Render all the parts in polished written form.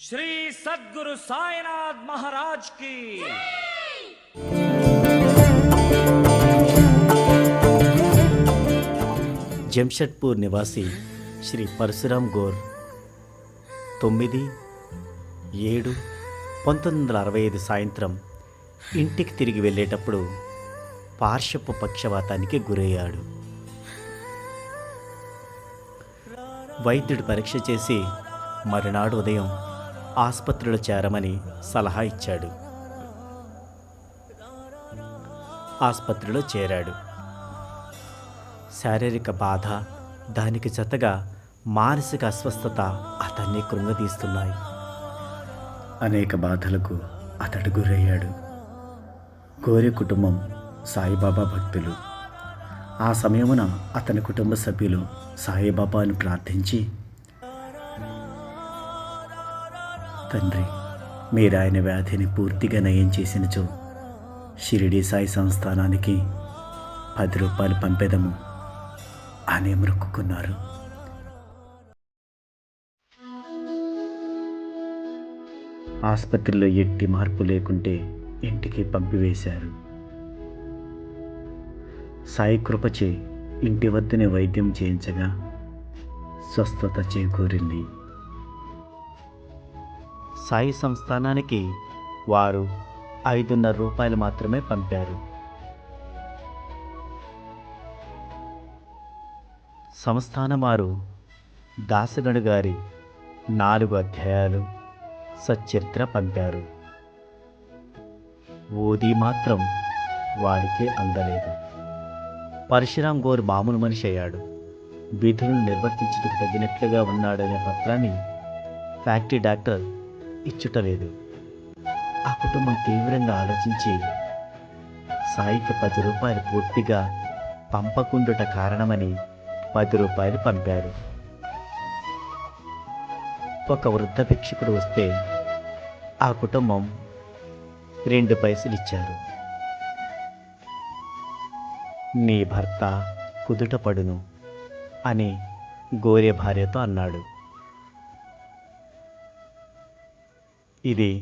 श्री सद्गुरु साईनाथ महाराज की జంషెడ్పూర్ నివాసి శ్రీ పరశురామ్ గోర్ 9/7/1965 సాయంత్రం ఇంటికి తిరిగి వెళ్ళేటప్పుడు పార్శ్వపు పక్షవాతానికి గురయ్యాడు. వైద్యుడు పరీక్ష చేసి మరునాడు ఉదయం ఆసుపత్రిలో చేరమని సలహా ఇచ్చాడు. ఆసుపత్రిలో చేరాడు. శారీరక బాధ, దానికి జతగా మానసిక అస్వస్థత అతన్ని కృంగదీస్తున్నాయి. అనేక బాధలకు అతడు గురయ్యాడు. గోరి కుటుంబం సాయిబాబా భక్తులు. ఆ సమయమున అతని కుటుంబ సభ్యులు సాయిబాబాను ప్రార్థించి, తండ్రి, మీరు ఆయన వ్యాధిని పూర్తిగా నయం చేసినచో షిరిడి సాయి సంస్థానానికి 10 రూపాయలు పంపెదము అని మొక్కుకున్నారు. ఆసుపత్రిలో ఎట్టి మార్పు లేకుంటే ఇంటికి పంపివేశారు. సాయి కృపచే ఇంటి వద్దనే వైద్యం చేయించగా స్వస్థత చేకూరింది. సాయి సంస్థానానికి వారు 5.5 రూపాయలు మాత్రమే పంపారు. సంస్థానం వారు దాసగణు గారి 4 అధ్యాయాలు సచ్చరిత్ర పంపారు. ఓది మాత్రం వారికి అందలేదు. పరశురామ్ గోర్ మామూలు మనిషి అయ్యాడు. విధులను నిర్వర్తించుటకు తగినట్లుగా ఉన్నాడనే పత్రాన్ని ఫ్యాక్టరీ డాక్టర్ ఇచ్చుటలేదు. ఆ కుటుంబం తీవ్రంగా ఆలోచించి సాయికి 10 రూపాయలు పూర్తిగా పంపకుండుట కారణమని 10 రూపాయలు పంపారు. ఒక వృద్ధ భిక్షకుడు వస్తే ఆ కుటుంబం 2 పైసలు ఇచ్చారు. నీ భర్త కుదుట పడును అని గోరే భార్యతో అన్నాడు. ఇది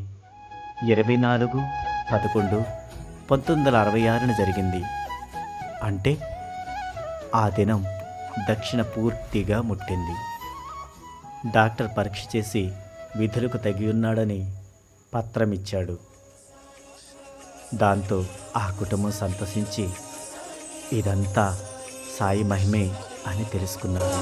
24/11/1966 జరిగింది. అంటే ఆ దినం దక్షిణ పూర్తిగా ముట్టింది. డాక్టర్ పరీక్ష చేసి విధులకు తగి ఉన్నాడని పత్రం ఇచ్చాడు. దాంతో ఆ కుటుంబం సంతోషించి ఇదంతా సాయి మహిమే అని తెలుసుకున్నారు.